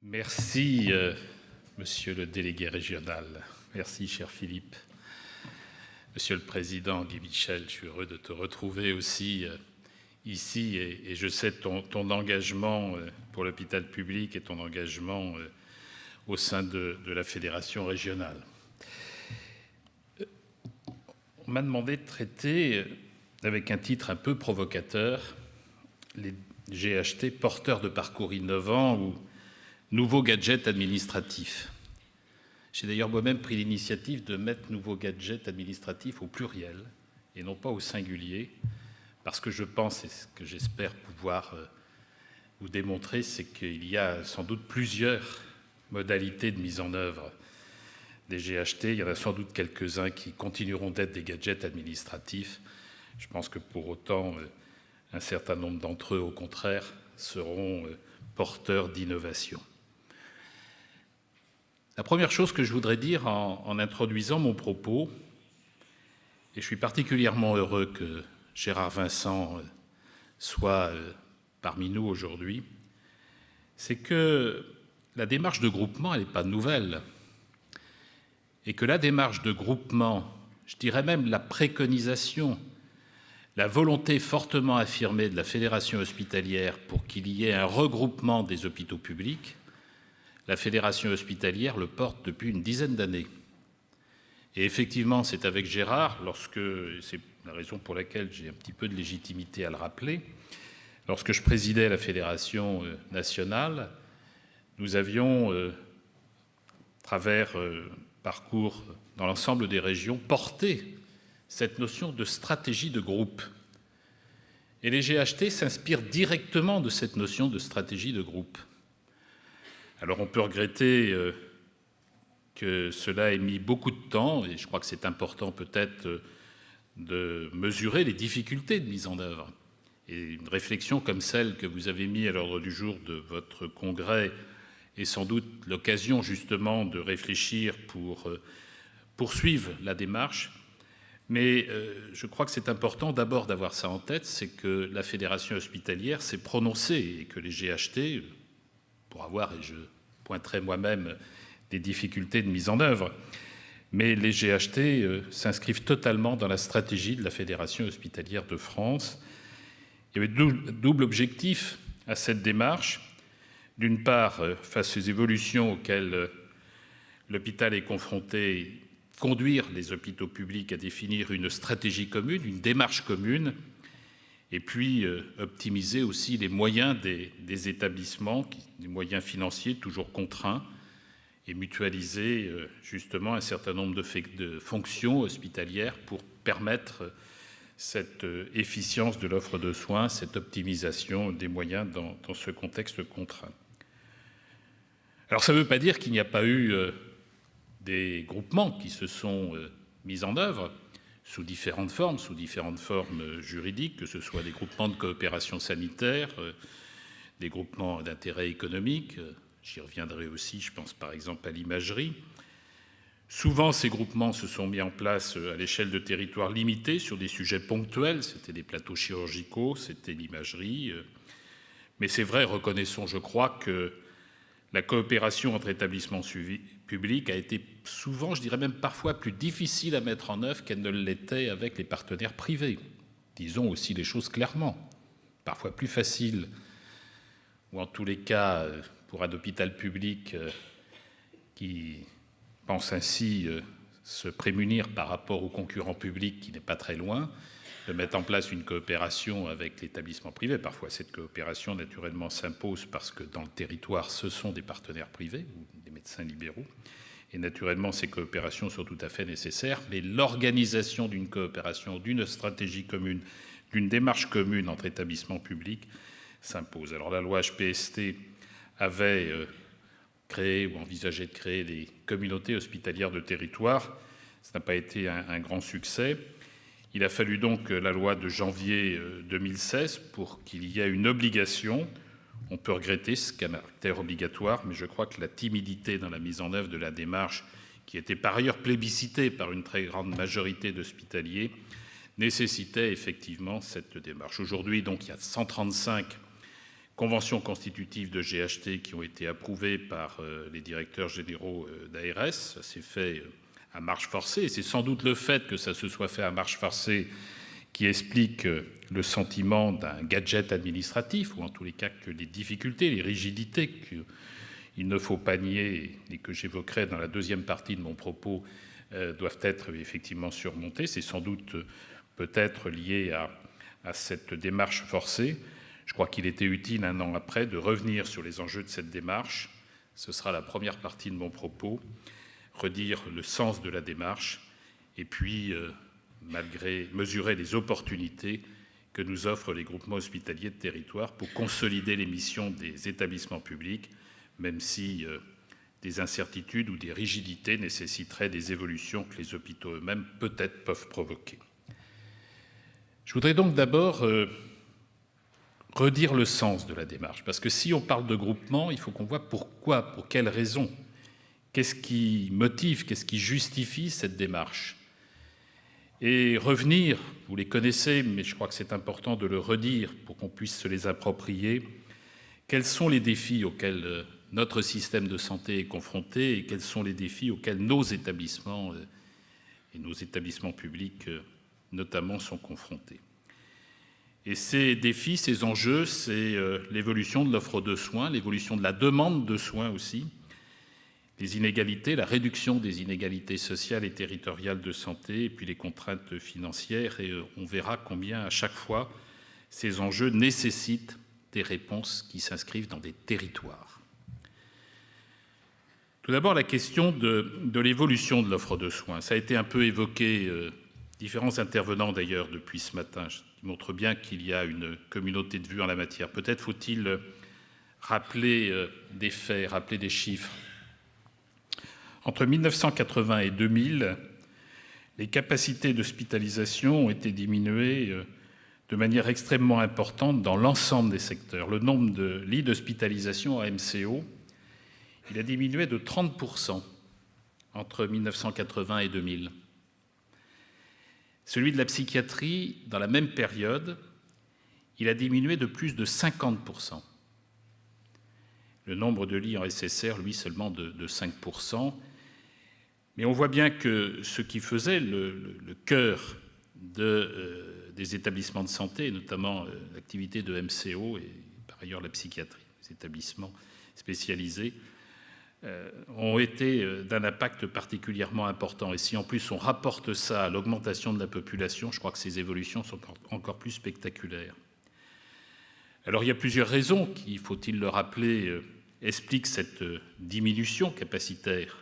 Merci, Monsieur le délégué régional. Merci, cher Philippe. Monsieur le Président Guy Michel, je suis heureux de te retrouver aussi ici et je sais ton engagement pour l'hôpital public et ton engagement au sein de la Fédération régionale. On m'a demandé de traiter, avec un titre un peu provocateur, les GHT porteurs de parcours innovants ou nouveaux gadgets administratifs. J'ai d'ailleurs moi-même pris l'initiative de mettre nouveaux gadgets administratifs au pluriel et non pas au singulier, parce que je pense, et ce que j'espère pouvoir vous démontrer, c'est qu'il y a sans doute plusieurs modalités de mise en œuvre des GHT. Il y en a sans doute quelques-uns qui continueront d'être des gadgets administratifs. Je pense que pour autant, un certain nombre d'entre eux, au contraire, seront porteurs d'innovation. La première chose que je voudrais dire en introduisant mon propos, et je suis particulièrement heureux que Gérard Vincent soit parmi nous aujourd'hui, c'est que la démarche de groupement, elle n'est pas nouvelle, et que la démarche de groupement, je dirais même la préconisation, la volonté fortement affirmée de la Fédération hospitalière pour qu'il y ait un regroupement des hôpitaux publics, la Fédération hospitalière le porte depuis une dizaine d'années. Et effectivement, c'est avec Gérard, c'est la raison pour laquelle j'ai un petit peu de légitimité à le rappeler, lorsque je présidais la Fédération nationale, nous avions, à travers parcours dans l'ensemble des régions, porté cette notion de stratégie de groupe. Et les GHT s'inspirent directement de cette notion de stratégie de groupe. Alors on peut regretter que cela ait mis beaucoup de temps, et je crois que c'est important peut-être de mesurer les difficultés de mise en œuvre. Et une réflexion comme celle que vous avez mise à l'ordre du jour de votre congrès est sans doute l'occasion justement de réfléchir pour poursuivre la démarche. Mais je crois que c'est important d'abord d'avoir ça en tête, c'est que la Fédération hospitalière s'est prononcée et que les GHT, pour avoir, et je pointerai moi-même, des difficultés de mise en œuvre, mais les GHT s'inscrivent totalement dans la stratégie de la Fédération hospitalière de France. Il y avait double objectif à cette démarche. D'une part, face aux évolutions auxquelles l'hôpital est confronté, conduire les hôpitaux publics à définir une stratégie commune, une démarche commune, et puis optimiser aussi les moyens des établissements, des moyens financiers toujours contraints, et mutualiser justement un certain nombre de fonctions hospitalières pour permettre cette efficience de l'offre de soins, cette optimisation des moyens dans ce contexte contraint. Alors ça ne veut pas dire qu'il n'y a pas eu des groupements qui se sont mis en œuvre sous différentes formes juridiques, que ce soit des groupements de coopération sanitaire, des groupements d'intérêt économique, j'y reviendrai aussi, je pense par exemple à l'imagerie. Souvent, ces groupements se sont mis en place à l'échelle de territoires limités sur des sujets ponctuels, c'était des plateaux chirurgicaux, c'était l'imagerie. Mais c'est vrai, reconnaissons, je crois, que la coopération entre établissements publics a été souvent, je dirais même parfois, plus difficile à mettre en œuvre qu'elle ne l'était avec les partenaires privés. Disons aussi les choses clairement. Parfois plus facile, ou en tous les cas, pour un hôpital public qui pense ainsi se prémunir par rapport aux concurrents publics qui n'est pas très loin, de mettre en place une coopération avec l'établissement privé. Parfois, cette coopération, naturellement, s'impose parce que dans le territoire, ce sont des partenaires privés ou des médecins libéraux. Et naturellement, ces coopérations sont tout à fait nécessaires. Mais l'organisation d'une coopération, d'une stratégie commune, d'une démarche commune entre établissements publics s'impose. Alors, la loi HPST avait créé ou envisagé de créer des communautés hospitalières de territoire. Ça n'a pas été un grand succès. Il a fallu donc la loi de janvier 2016 pour qu'il y ait une obligation. On peut regretter ce caractère obligatoire, mais je crois que la timidité dans la mise en œuvre de la démarche, qui était par ailleurs plébiscitée par une très grande majorité d'hospitaliers, nécessitait effectivement cette démarche. Aujourd'hui, donc, il y a 135 conventions constitutives de GHT qui ont été approuvées par les directeurs généraux d'ARS. Ça s'est fait à marche forcée, et c'est sans doute le fait que ça se soit fait à marche forcée qui explique le sentiment d'un gadget administratif, ou en tous les cas que les difficultés, les rigidités qu'il ne faut pas nier et que j'évoquerai dans la deuxième partie de mon propos doivent être effectivement surmontées. C'est sans doute peut-être lié à cette démarche forcée. Je crois qu'il était utile, un an après, de revenir sur les enjeux de cette démarche. Ce sera la première partie de mon propos, redire le sens de la démarche et puis mesurer les opportunités que nous offrent les groupements hospitaliers de territoire pour consolider les missions des établissements publics, même si des incertitudes ou des rigidités nécessiteraient des évolutions que les hôpitaux eux-mêmes peut-être peuvent provoquer. Je voudrais donc d'abord redire le sens de la démarche, parce que si on parle de groupement, il faut qu'on voit pourquoi, pour quelles raisons, qu'est-ce qui motive, qu'est-ce qui justifie cette démarche. Et revenir, vous les connaissez, mais je crois que c'est important de le redire pour qu'on puisse se les approprier, quels sont les défis auxquels notre système de santé est confronté et quels sont les défis auxquels nos établissements et nos établissements publics notamment sont confrontés. Et ces défis, ces enjeux, c'est l'évolution de l'offre de soins, l'évolution de la demande de soins aussi, les inégalités, la réduction des inégalités sociales et territoriales de santé, et puis les contraintes financières. Et on verra combien, à chaque fois, ces enjeux nécessitent des réponses qui s'inscrivent dans des territoires. Tout d'abord, la question de l'évolution de l'offre de soins. Ça a été un peu évoqué, différents intervenants d'ailleurs depuis ce matin, qui montrent bien qu'il y a une communauté de vues en la matière. Peut-être faut-il rappeler des faits, rappeler des chiffres. Entre 1980 et 2000, les capacités d'hospitalisation ont été diminuées de manière extrêmement importante dans l'ensemble des secteurs. Le nombre de lits d'hospitalisation à MCO, il a diminué de 30% entre 1980 et 2000. Celui de la psychiatrie, dans la même période, il a diminué de plus de 50%. Le nombre de lits en SSR, lui, seulement de 5%. Mais on voit bien que ce qui faisait le cœur des établissements de santé, notamment l'activité de MCO et par ailleurs la psychiatrie, les établissements spécialisés, ont été d'un impact particulièrement important. Et si en plus on rapporte ça à l'augmentation de la population, je crois que ces évolutions sont encore plus spectaculaires. Alors il y a plusieurs raisons qui, faut-il le rappeler, expliquent cette diminution capacitaire.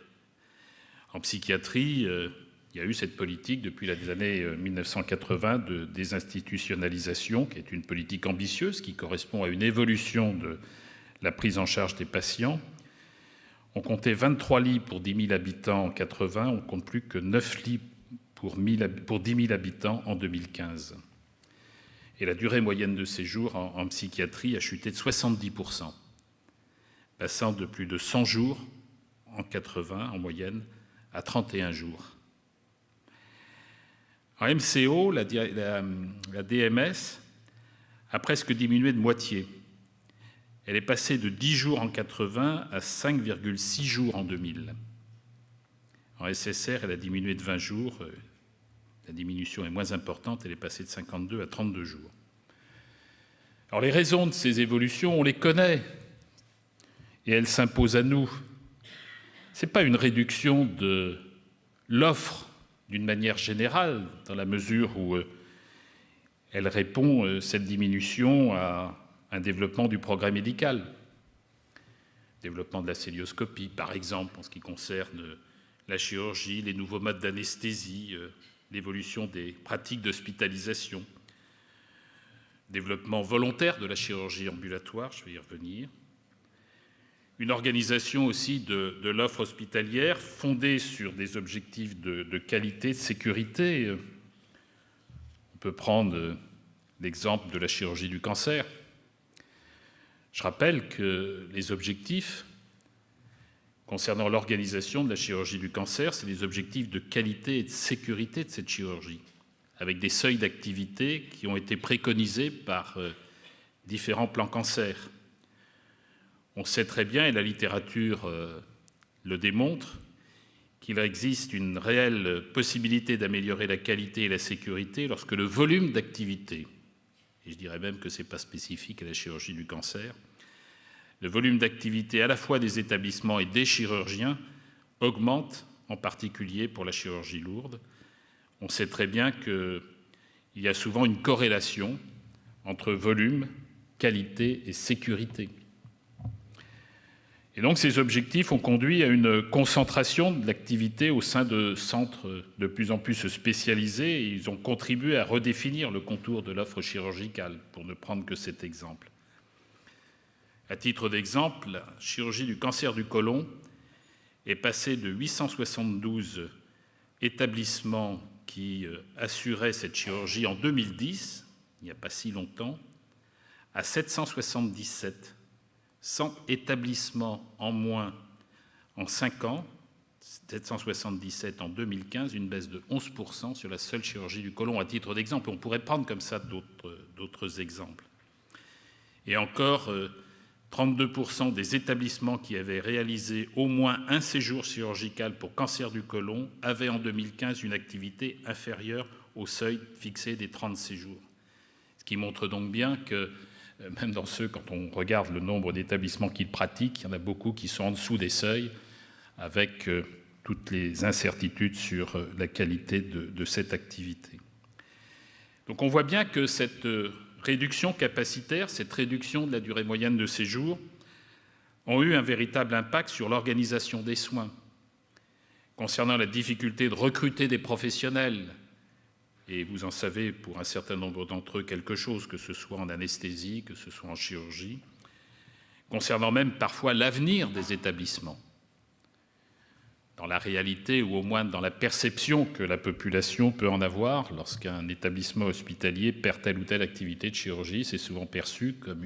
En psychiatrie, il y a eu cette politique depuis les années 1980 de désinstitutionnalisation, qui est une politique ambitieuse, qui correspond à une évolution de la prise en charge des patients. On comptait 23 lits pour 10 000 habitants en 1980, on ne compte plus que 9 lits pour 10 000 habitants en 2015. Et la durée moyenne de séjour en psychiatrie a chuté de 70%, passant de plus de 100 jours en 1980 en moyenne à 31 jours. En MCO, la DMS a presque diminué de moitié. Elle est passée de 10 jours en 1980 à 5,6 jours en 2000. En SSR, elle a diminué de 20 jours. La diminution est moins importante, elle est passée de 52 à 32 jours. Alors les raisons de ces évolutions, on les connaît et elles s'imposent à nous. Ce n'est pas une réduction de l'offre d'une manière générale, dans la mesure où elle répond, cette diminution, à un développement du progrès médical. Développement de la cœlioscopie, par exemple, en ce qui concerne la chirurgie, les nouveaux modes d'anesthésie, l'évolution des pratiques d'hospitalisation. Développement volontaire de la chirurgie ambulatoire, je vais y revenir. Une organisation aussi de l'offre hospitalière fondée sur des objectifs de qualité, de sécurité. On peut prendre l'exemple de la chirurgie du cancer. Je rappelle que les objectifs concernant l'organisation de la chirurgie du cancer, c'est des objectifs de qualité et de sécurité de cette chirurgie, avec des seuils d'activité qui ont été préconisés par différents plans cancer. On sait très bien, et la littérature le démontre, qu'il existe une réelle possibilité d'améliorer la qualité et la sécurité lorsque le volume d'activité, et je dirais même que ce n'est pas spécifique à la chirurgie du cancer, le volume d'activité à la fois des établissements et des chirurgiens augmente, en particulier pour la chirurgie lourde. On sait très bien qu'il y a souvent une corrélation entre volume, qualité et sécurité. Et donc ces objectifs ont conduit à une concentration de l'activité au sein de centres de plus en plus spécialisés et ils ont contribué à redéfinir le contour de l'offre chirurgicale, pour ne prendre que cet exemple. À titre d'exemple, la chirurgie du cancer du côlon est passée de 872 établissements qui assuraient cette chirurgie en 2010, il n'y a pas si longtemps, à 777, 100 établissements en moins en 5 ans, 777 en 2015, une baisse de 11% sur la seule chirurgie du côlon, à titre d'exemple. On pourrait prendre comme ça d'autres exemples. Et encore, 32% des établissements qui avaient réalisé au moins un séjour chirurgical pour cancer du côlon avaient en 2015 une activité inférieure au seuil fixé des 30 séjours. Ce qui montre donc bien que, même dans ceux, quand on regarde le nombre d'établissements qui le pratiquent, il y en a beaucoup qui sont en dessous des seuils, avec toutes les incertitudes sur la qualité de cette activité. Donc on voit bien que cette réduction capacitaire, cette réduction de la durée moyenne de séjour, ont eu un véritable impact sur l'organisation des soins. Concernant la difficulté de recruter des professionnels, et vous en savez pour un certain nombre d'entre eux quelque chose, que ce soit en anesthésie, que ce soit en chirurgie, concernant même parfois l'avenir des établissements, dans la réalité ou au moins dans la perception que la population peut en avoir lorsqu'un établissement hospitalier perd telle ou telle activité de chirurgie, c'est souvent perçu comme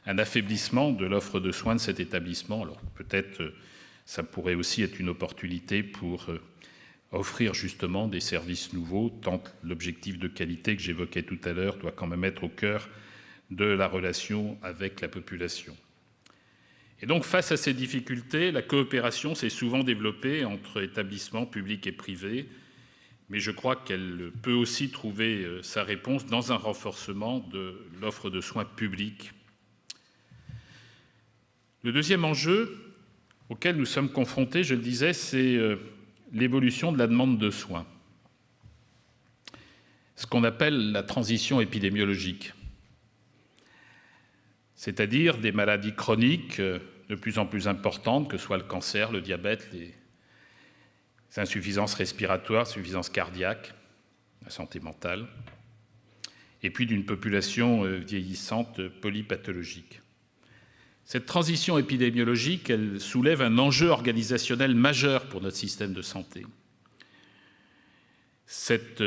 un affaiblissement de l'offre de soins de cet établissement. Alors peut-être ça pourrait aussi être une opportunité pour offrir justement des services nouveaux, tant l'objectif de qualité que j'évoquais tout à l'heure doit quand même être au cœur de la relation avec la population. Et donc, face à ces difficultés, la coopération s'est souvent développée entre établissements publics et privés, mais je crois qu'elle peut aussi trouver sa réponse dans un renforcement de l'offre de soins publics. Le deuxième enjeu auquel nous sommes confrontés, je le disais, c'est l'évolution de la demande de soins, ce qu'on appelle la transition épidémiologique, c'est-à-dire des maladies chroniques de plus en plus importantes, que ce soit le cancer, le diabète, les insuffisances respiratoires, insuffisances cardiaques, la santé mentale, et puis d'une population vieillissante polypathologique. Cette transition épidémiologique, elle soulève un enjeu organisationnel majeur pour notre système de santé. Cette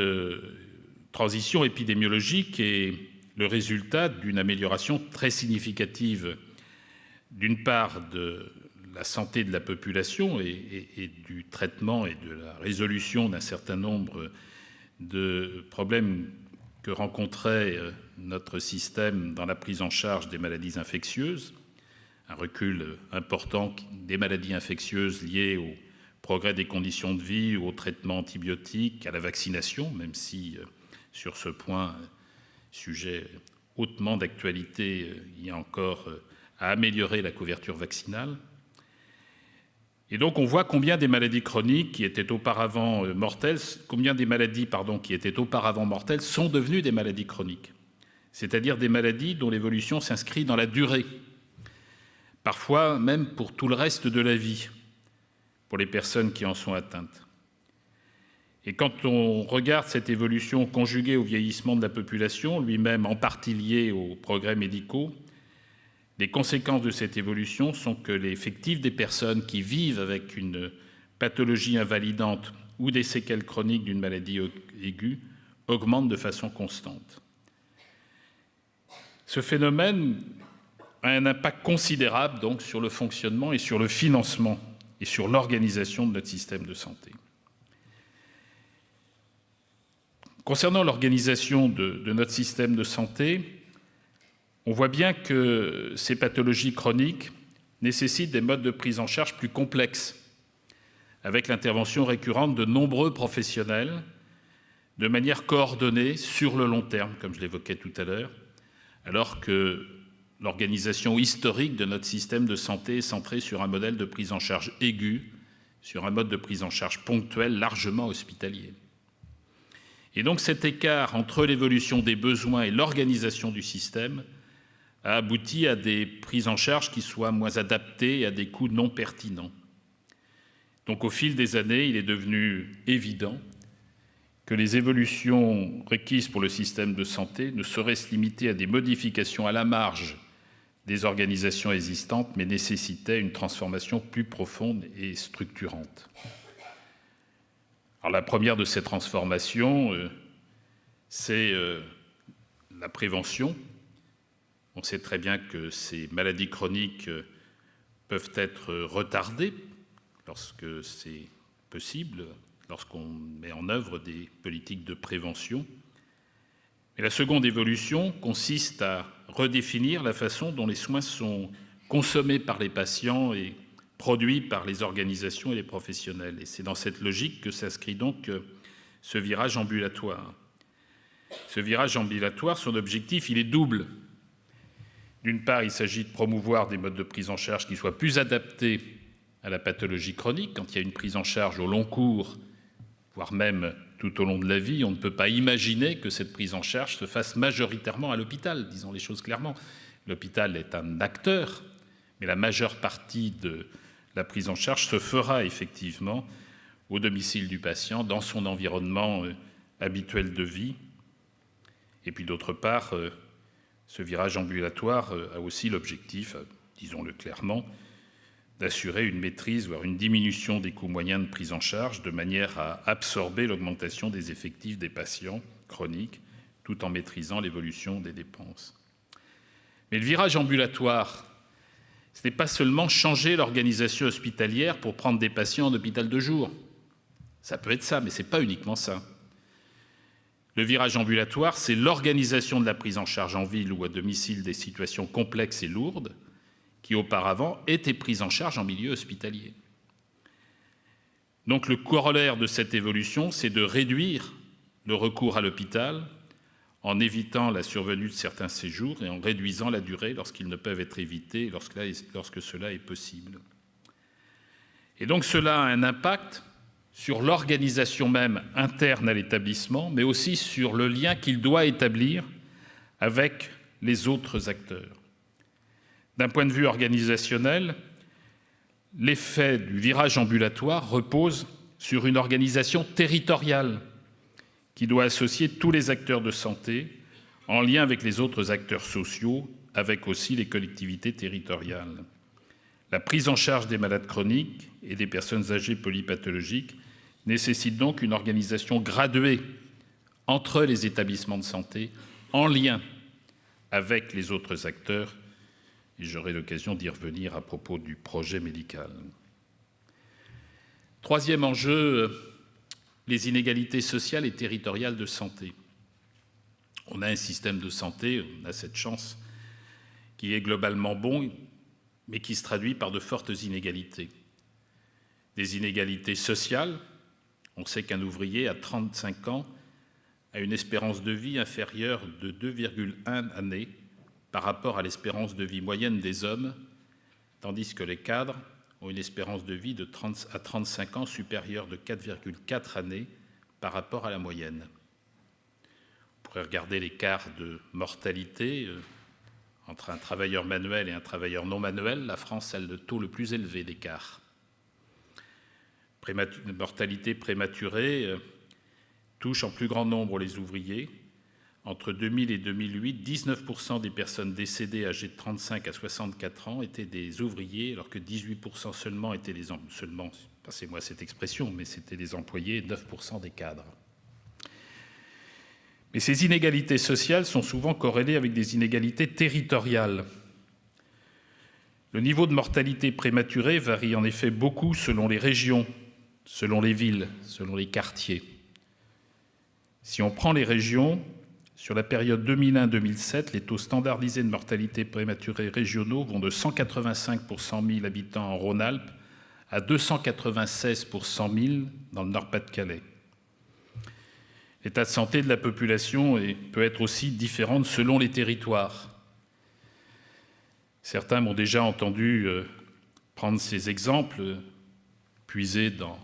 transition épidémiologique est le résultat d'une amélioration très significative, d'une part de la santé de la population et du traitement et de la résolution d'un certain nombre de problèmes que rencontrait notre système dans la prise en charge des maladies infectieuses, un recul important des maladies infectieuses liées au progrès des conditions de vie, au traitement antibiotique, à la vaccination, même si sur ce point, sujet hautement d'actualité, il y a encore à améliorer la couverture vaccinale. Et donc on voit combien des maladies chroniques qui étaient auparavant mortelles, combien des maladies qui étaient auparavant mortelles sont devenues des maladies chroniques, c'est-à-dire des maladies dont l'évolution s'inscrit dans la durée, parfois même pour tout le reste de la vie, pour les personnes qui en sont atteintes. Et quand on regarde cette évolution conjuguée au vieillissement de la population, lui-même en partie lié aux progrès médicaux, les conséquences de cette évolution sont que l'effectif des personnes qui vivent avec une pathologie invalidante ou des séquelles chroniques d'une maladie aiguë augmente de façon constante. Ce phénomène a un impact considérable donc sur le fonctionnement et sur le financement et sur l'organisation de notre système de santé. Concernant l'organisation de notre système de santé, on voit bien que ces pathologies chroniques nécessitent des modes de prise en charge plus complexes, avec l'intervention récurrente de nombreux professionnels, de manière coordonnée sur le long terme, comme je l'évoquais tout à l'heure, alors que l'organisation historique de notre système de santé est centrée sur un modèle de prise en charge aiguë, sur un mode de prise en charge ponctuel largement hospitalier. Et donc cet écart entre l'évolution des besoins et l'organisation du système a abouti à des prises en charge qui soient moins adaptées et à des coûts non pertinents. Donc au fil des années, il est devenu évident que les évolutions requises pour le système de santé ne sauraient se limiter à des modifications à la marge des organisations existantes, mais nécessitaient une transformation plus profonde et structurante. Alors, la première de ces transformations, c'est la prévention. On sait très bien que ces maladies chroniques peuvent être retardées lorsque c'est possible, lorsqu'on met en œuvre des politiques de prévention. Et la seconde évolution consiste à redéfinir la façon dont les soins sont consommés par les patients et produits par les organisations et les professionnels. Et c'est dans cette logique que s'inscrit donc ce virage ambulatoire. Ce virage ambulatoire, son objectif, il est double. D'une part, il s'agit de promouvoir des modes de prise en charge qui soient plus adaptés à la pathologie chronique. Quand il y a une prise en charge au long cours, voire même tout au long de la vie, on ne peut pas imaginer que cette prise en charge se fasse majoritairement à l'hôpital, disons les choses clairement. L'hôpital est un acteur, mais la majeure partie de la prise en charge se fera effectivement au domicile du patient, dans son environnement habituel de vie. Et puis d'autre part, ce virage ambulatoire a aussi l'objectif, disons-le clairement, d'assurer une maîtrise, voire une diminution des coûts moyens de prise en charge, de manière à absorber l'augmentation des effectifs des patients chroniques, tout en maîtrisant l'évolution des dépenses. Mais le virage ambulatoire, ce n'est pas seulement changer l'organisation hospitalière pour prendre des patients en hôpital de jour. Ça peut être ça, mais ce n'est pas uniquement ça. Le virage ambulatoire, c'est l'organisation de la prise en charge en ville ou à domicile des situations complexes et lourdes, qui auparavant étaient prises en charge en milieu hospitalier. Donc le corollaire de cette évolution, c'est de réduire le recours à l'hôpital en évitant la survenue de certains séjours et en réduisant la durée lorsqu'ils ne peuvent être évités, lorsque cela est possible. Et donc cela a un impact sur l'organisation même interne à l'établissement, mais aussi sur le lien qu'il doit établir avec les autres acteurs. D'un point de vue organisationnel, l'effet du virage ambulatoire repose sur une organisation territoriale qui doit associer tous les acteurs de santé en lien avec les autres acteurs sociaux, avec aussi les collectivités territoriales. La prise en charge des malades chroniques et des personnes âgées polypathologiques nécessite donc une organisation graduée entre les établissements de santé en lien avec les autres acteurs. Et j'aurai l'occasion d'y revenir à propos du projet médical. Troisième enjeu, les inégalités sociales et territoriales de santé. On a un système de santé, on a cette chance, qui est globalement bon, mais qui se traduit par de fortes inégalités. Des inégalités sociales. On sait qu'un ouvrier à 35 ans a une espérance de vie inférieure de 2,1 années par rapport à l'espérance de vie moyenne des hommes, tandis que les cadres ont une espérance de vie à 35 ans supérieure de 4,4 années par rapport à la moyenne. On pourrait regarder l'écart de mortalité entre un travailleur manuel et un travailleur non manuel. La France a le taux le plus élevé d'écart. Mortalité prématurée touche en plus grand nombre les ouvriers. Entre 2000 et 2008, 19% des personnes décédées âgées de 35 à 64 ans étaient des ouvriers, alors que 18% seulement étaient les seulement, passez-moi cette expression, mais c'était des employés, 9% des cadres. Mais ces inégalités sociales sont souvent corrélées avec des inégalités territoriales. Le niveau de mortalité prématurée varie en effet beaucoup selon les régions, selon les villes, selon les quartiers. Si on prend les régions, Sur la période 2001-2007, les taux standardisés de mortalité prématurée régionaux vont de 185 pour 100 000 habitants en Rhône-Alpes à 296 pour 100 000 dans le Nord-Pas-de-Calais. L'état de santé de la population peut être aussi différent selon les territoires. Certains m'ont déjà entendu prendre ces exemples, puisés dans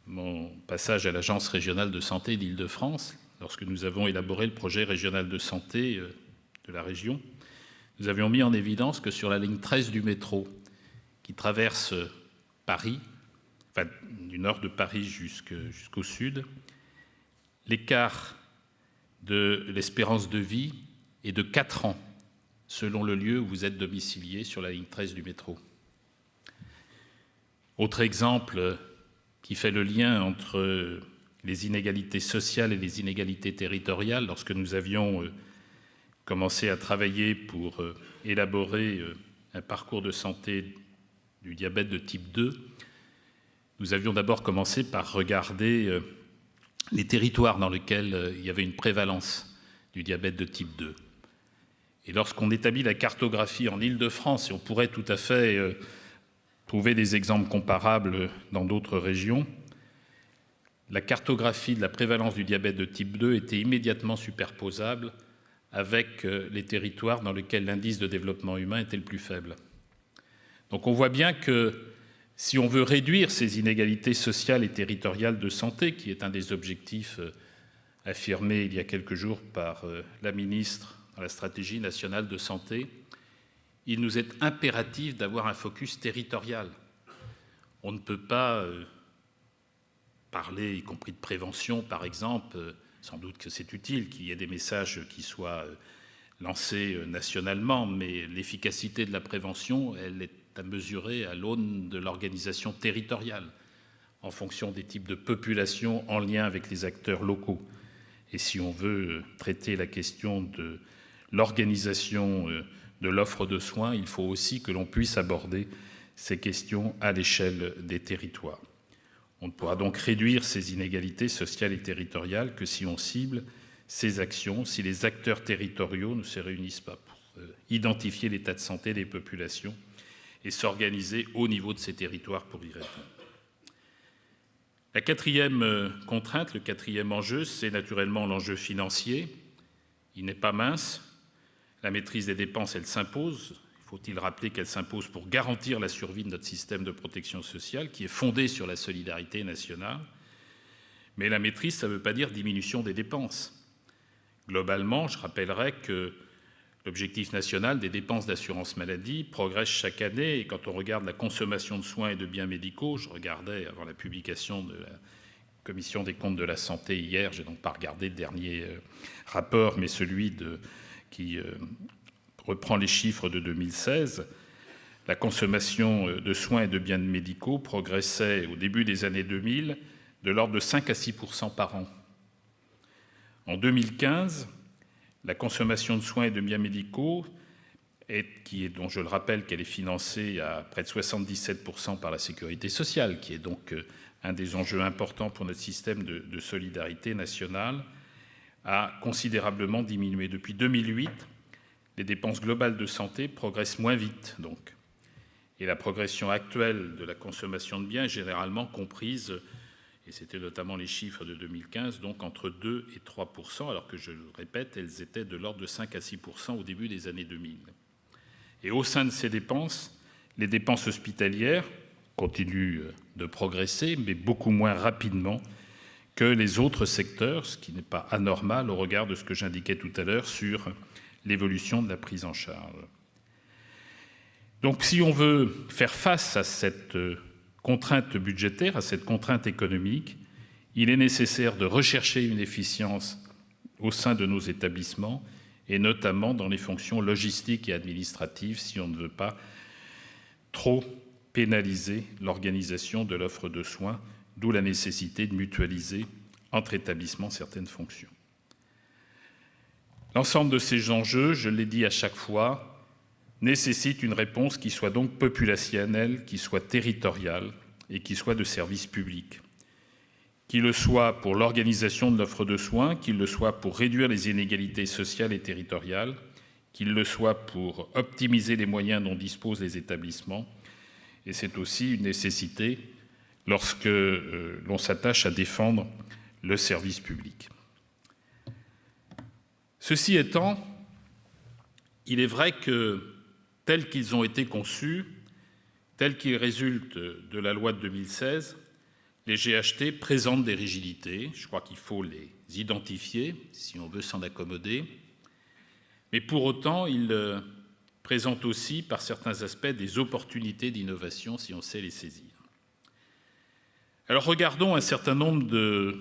mon passage à l'Agence régionale de santé d'Île-de-France, lorsque nous avons élaboré le projet régional de santé de la région. Nous avions mis en évidence que sur la ligne 13 du métro, qui traverse Paris, enfin du nord de Paris jusqu'au sud, l'écart de l'espérance de vie est de 4 ans, selon le lieu où vous êtes domicilié sur la ligne 13 du métro. Autre exemple qui fait le lien entre les inégalités sociales et les inégalités territoriales, lorsque nous avions commencé à travailler pour élaborer un parcours de santé du diabète de type 2, nous avions d'abord commencé par regarder les territoires dans lesquels il y avait une prévalence du diabète de type 2. Et lorsqu'on établit la cartographie en Île-de-France, et on pourrait tout à fait trouver des exemples comparables dans d'autres régions, la cartographie de la prévalence du diabète de type 2 était immédiatement superposable avec les territoires dans lesquels l'indice de développement humain était le plus faible. Donc on voit bien que si on veut réduire ces inégalités sociales et territoriales de santé, qui est un des objectifs affirmés il y a quelques jours par la ministre dans la stratégie nationale de santé, il nous est impératif d'avoir un focus territorial. On ne peut pas parler, y compris de prévention par exemple, sans doute que c'est utile qu'il y ait des messages qui soient lancés nationalement, mais l'efficacité de la prévention, elle est à mesurer à l'aune de l'organisation territoriale, en fonction des types de populations en lien avec les acteurs locaux. Et si on veut traiter la question de l'organisation de l'offre de soins, il faut aussi que l'on puisse aborder ces questions à l'échelle des territoires. On ne pourra donc réduire ces inégalités sociales et territoriales que si on cible ces actions, si les acteurs territoriaux ne se réunissent pas pour identifier l'état de santé des populations et s'organiser au niveau de ces territoires pour y répondre. La quatrième contrainte, le quatrième enjeu, c'est naturellement l'enjeu financier. Il n'est pas mince. La maîtrise des dépenses, elle s'impose. Faut-il rappeler qu'elle s'impose pour garantir la survie de notre système de protection sociale, qui est fondé sur la solidarité nationale. Mais la maîtrise, ça ne veut pas dire diminution des dépenses. Globalement, je rappellerai que l'objectif national des dépenses d'assurance maladie progresse chaque année, et quand on regarde la consommation de soins et de biens médicaux, je regardais avant la publication de la Commission des comptes de la santé hier, je n'ai donc pas regardé le dernier rapport, mais celui qui reprend les chiffres de 2016, la consommation de soins et de biens médicaux progressait au début des années 2000 de l'ordre de 5 à 6% par an. En 2015, la consommation de soins et de biens médicaux, dont je le rappelle qu'elle est financée à près de 77% par la sécurité sociale, qui est donc un des enjeux importants pour notre système de solidarité nationale, a considérablement diminué. Depuis 2008, les dépenses globales de santé progressent moins vite, donc. Et la progression actuelle de la consommation de biens est généralement comprise, et c'était notamment les chiffres de 2015, donc entre 2 et 3%, alors que, je le répète, elles étaient de l'ordre de 5 à 6% au début des années 2000. Et au sein de ces dépenses, les dépenses hospitalières continuent de progresser, mais beaucoup moins rapidement que les autres secteurs, ce qui n'est pas anormal au regard de ce que j'indiquais tout à l'heure sur l'évolution de la prise en charge. Donc si on veut faire face à cette contrainte budgétaire, à cette contrainte économique, il est nécessaire de rechercher une efficience au sein de nos établissements, et notamment dans les fonctions logistiques et administratives, si on ne veut pas trop pénaliser l'organisation de l'offre de soins, d'où la nécessité de mutualiser entre établissements certaines fonctions. L'ensemble de ces enjeux, je l'ai dit à chaque fois, nécessite une réponse qui soit donc populationnelle, qui soit territoriale et qui soit de service public, qu'il le soit pour l'organisation de l'offre de soins, qu'il le soit pour réduire les inégalités sociales et territoriales, qu'il le soit pour optimiser les moyens dont disposent les établissements. Et c'est aussi une nécessité lorsque l'on s'attache à défendre le service public. Ceci étant, il est vrai que, tels qu'ils ont été conçus, tels qu'ils résultent de la loi de 2016, les GHT présentent des rigidités. Je crois qu'il faut les identifier si on veut s'en accommoder. Mais pour autant, ils présentent aussi, par certains aspects, des opportunités d'innovation si on sait les saisir. Alors regardons un certain nombre de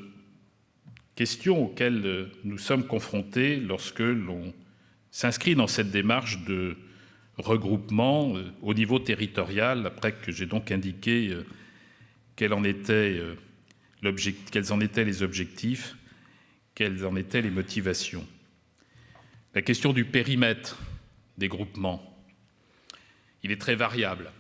questions auxquelles nous sommes confrontés lorsque l'on s'inscrit dans cette démarche de regroupement au niveau territorial, après que j'ai donc indiqué quels en étaient les objectifs, quelles en étaient les motivations. La question du périmètre des groupements, il est très variable.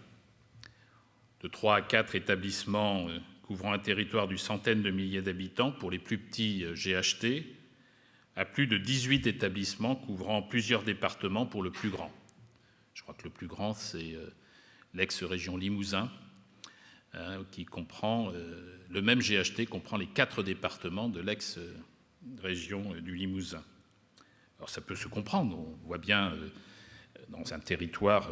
De 3 à 4 établissements couvrant un territoire d'une centaine de milliers d'habitants pour les plus petits GHT, à plus de 18 établissements couvrant plusieurs départements pour le plus grand. Je crois que le plus grand, c'est l'ex-région Limousin, qui comprend, le même GHT comprend les 4 départements de l'ex-région du Limousin. Alors ça peut se comprendre, on voit bien dans un territoire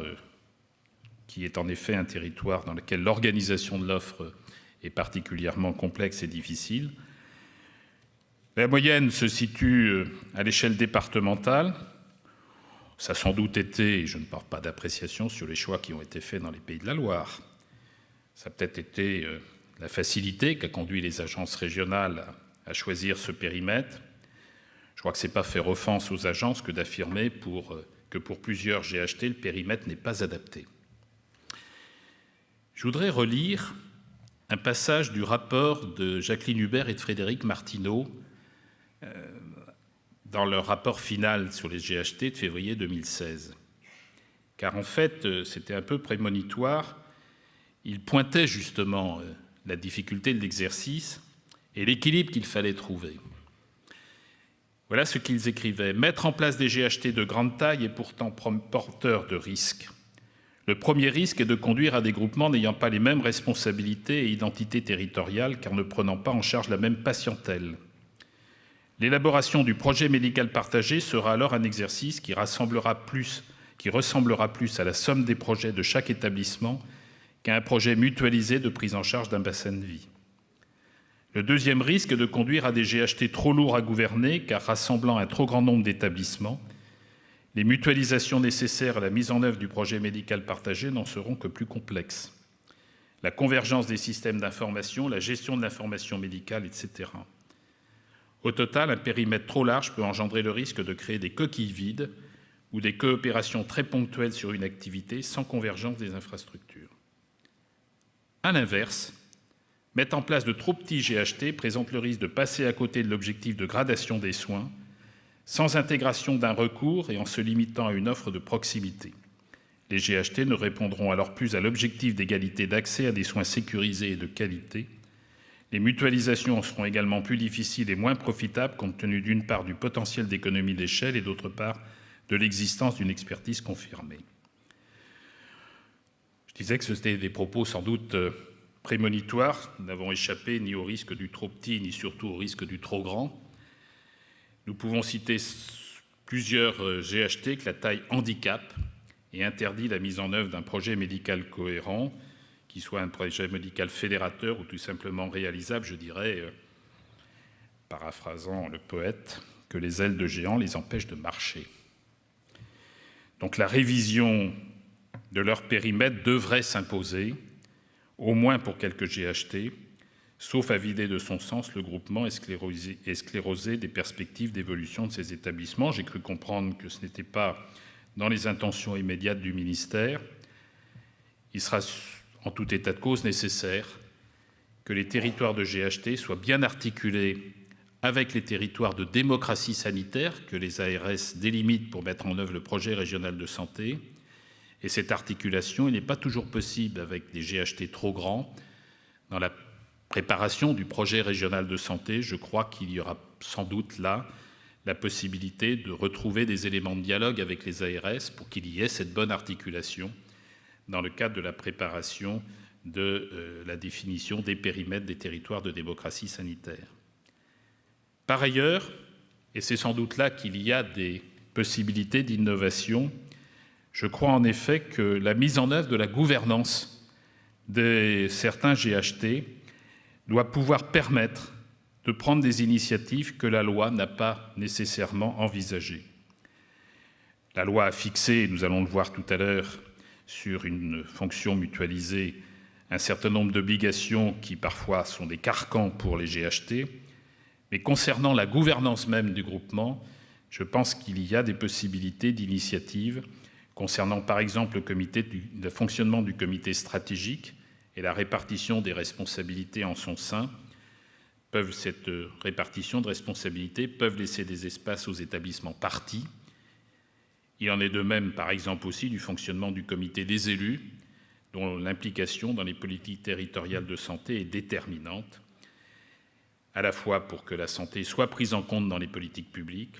qui est en effet un territoire dans lequel l'organisation de l'offre est particulièrement complexe et difficile. La moyenne se situe à l'échelle départementale. Ça a sans doute été, et je ne porte pas d'appréciation sur les choix qui ont été faits dans les Pays de la Loire, ça a peut-être été la facilité qu'a conduit les agences régionales à choisir ce périmètre. Je crois que ce n'est pas faire offense aux agences que d'affirmer que pour plusieurs GHT, le périmètre n'est pas adapté. Je voudrais relire un passage du rapport de Jacqueline Hubert et de Frédéric Martineau dans leur rapport final sur les GHT de février 2016. Car en fait, c'était un peu prémonitoire. Ils pointaient justement la difficulté de l'exercice et l'équilibre qu'il fallait trouver. Voilà ce qu'ils écrivaient. « Mettre en place des GHT de grande taille est pourtant porteur de risques. Le premier risque est de conduire à des groupements n'ayant pas les mêmes responsabilités et identités territoriales, car ne prenant pas en charge la même patientèle. L'élaboration du projet médical partagé sera alors un exercice qui ressemblera plus à la somme des projets de chaque établissement qu'à un projet mutualisé de prise en charge d'un bassin de vie. Le deuxième risque est de conduire à des GHT trop lourds à gouverner, car rassemblant un trop grand nombre d'établissements, les mutualisations nécessaires à la mise en œuvre du projet médical partagé n'en seront que plus complexes. La convergence des systèmes d'information, la gestion de l'information médicale, etc. Au total, un périmètre trop large peut engendrer le risque de créer des coquilles vides ou des coopérations très ponctuelles sur une activité sans convergence des infrastructures. À l'inverse, mettre en place de trop petits GHT présente le risque de passer à côté de l'objectif de gradation des soins, sans intégration d'un recours et en se limitant à une offre de proximité. Les GHT ne répondront alors plus à l'objectif d'égalité d'accès à des soins sécurisés et de qualité. Les mutualisations seront également plus difficiles et moins profitables compte tenu d'une part du potentiel d'économie d'échelle et d'autre part de l'existence d'une expertise confirmée. Je disais que c'était des propos sans doute prémonitoires. Nous n'avons échappé ni au risque du trop petit, ni surtout au risque du trop grand. Nous pouvons citer plusieurs GHT que la taille handicape et interdit la mise en œuvre d'un projet médical cohérent, qui soit un projet médical fédérateur ou tout simplement réalisable, je dirais, paraphrasant le poète, que les ailes de géant les empêchent de marcher. Donc la révision de leur périmètre devrait s'imposer, au moins pour quelques GHT, sauf à vider de son sens le groupement et scléroser des perspectives d'évolution de ces établissements. J'ai cru comprendre que ce n'était pas dans les intentions immédiates du ministère. Il sera en tout état de cause nécessaire que les territoires de GHT soient bien articulés avec les territoires de démocratie sanitaire que les ARS délimitent pour mettre en œuvre le projet régional de santé. Et cette articulation, il n'est pas toujours possible avec des GHT trop grands, dans la préparation du projet régional de santé, je crois qu'il y aura sans doute là la possibilité de retrouver des éléments de dialogue avec les ARS pour qu'il y ait cette bonne articulation dans le cadre de la préparation de la définition des périmètres des territoires de démocratie sanitaire. Par ailleurs, et c'est sans doute là qu'il y a des possibilités d'innovation, je crois en effet que la mise en œuvre de la gouvernance de certains GHT doit pouvoir permettre de prendre des initiatives que la loi n'a pas nécessairement envisagées. La loi a fixé, nous allons le voir tout à l'heure, sur une fonction mutualisée, un certain nombre d'obligations qui parfois sont des carcans pour les GHT, mais concernant la gouvernance même du groupement, je pense qu'il y a des possibilités d'initiative concernant par exemple le fonctionnement du comité stratégique et la répartition des responsabilités en son sein. Cette répartition de responsabilités peuvent laisser des espaces aux établissements parties. Il en est de même, par exemple, aussi du fonctionnement du comité des élus, dont l'implication dans les politiques territoriales de santé est déterminante, à la fois pour que la santé soit prise en compte dans les politiques publiques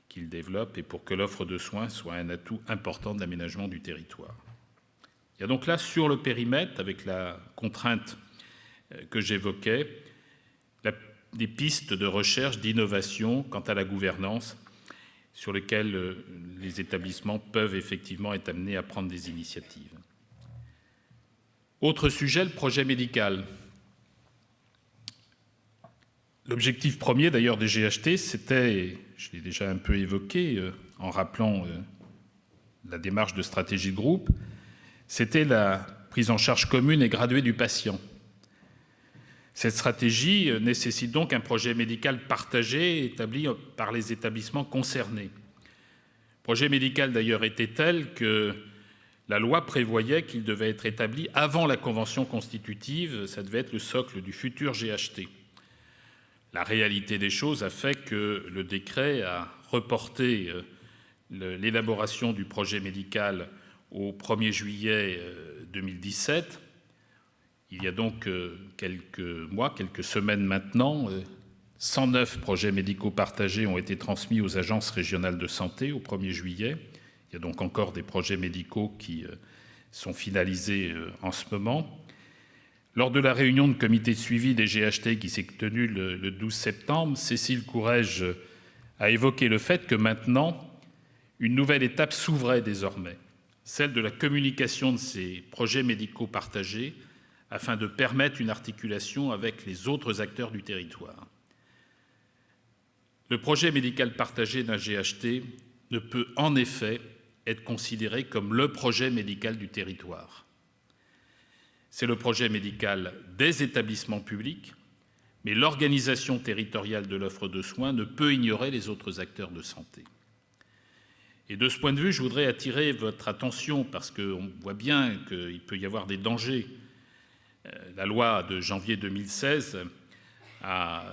qu'il développe et pour que l'offre de soins soit un atout important de l'aménagement du territoire. Il y a donc là, sur le périmètre, avec la contrainte que j'évoquais, des pistes de recherche, d'innovation quant à la gouvernance sur lesquelles les établissements peuvent effectivement être amenés à prendre des initiatives. Autre sujet, le projet médical. L'objectif premier d'ailleurs des GHT, c'était, je l'ai déjà un peu évoqué en rappelant la démarche de stratégie de groupe, c'était la prise en charge commune et graduée du patient. Cette stratégie nécessite donc un projet médical partagé établi par les établissements concernés. Le projet médical d'ailleurs était tel que la loi prévoyait qu'il devait être établi avant la convention constitutive, ça devait être le socle du futur GHT. La réalité des choses a fait que le décret a reporté l'élaboration du projet médical au 1er juillet 2017. Il y a donc quelques mois, quelques semaines maintenant, 109 projets médicaux partagés ont été transmis aux agences régionales de santé au 1er juillet. Il y a donc encore des projets médicaux qui sont finalisés en ce moment. Lors de la réunion de comité de suivi des GHT qui s'est tenue le 12 septembre, Cécile Courrèges a évoqué le fait que maintenant, une nouvelle étape s'ouvrait désormais, celle de la communication de ces projets médicaux partagés afin de permettre une articulation avec les autres acteurs du territoire. Le projet médical partagé d'un GHT ne peut en effet être considéré comme le projet médical du territoire. C'est le projet médical des établissements publics, mais l'organisation territoriale de l'offre de soins ne peut ignorer les autres acteurs de santé. Et de ce point de vue, je voudrais attirer votre attention, parce qu'on voit bien qu'il peut y avoir des dangers. La loi de janvier 2016 a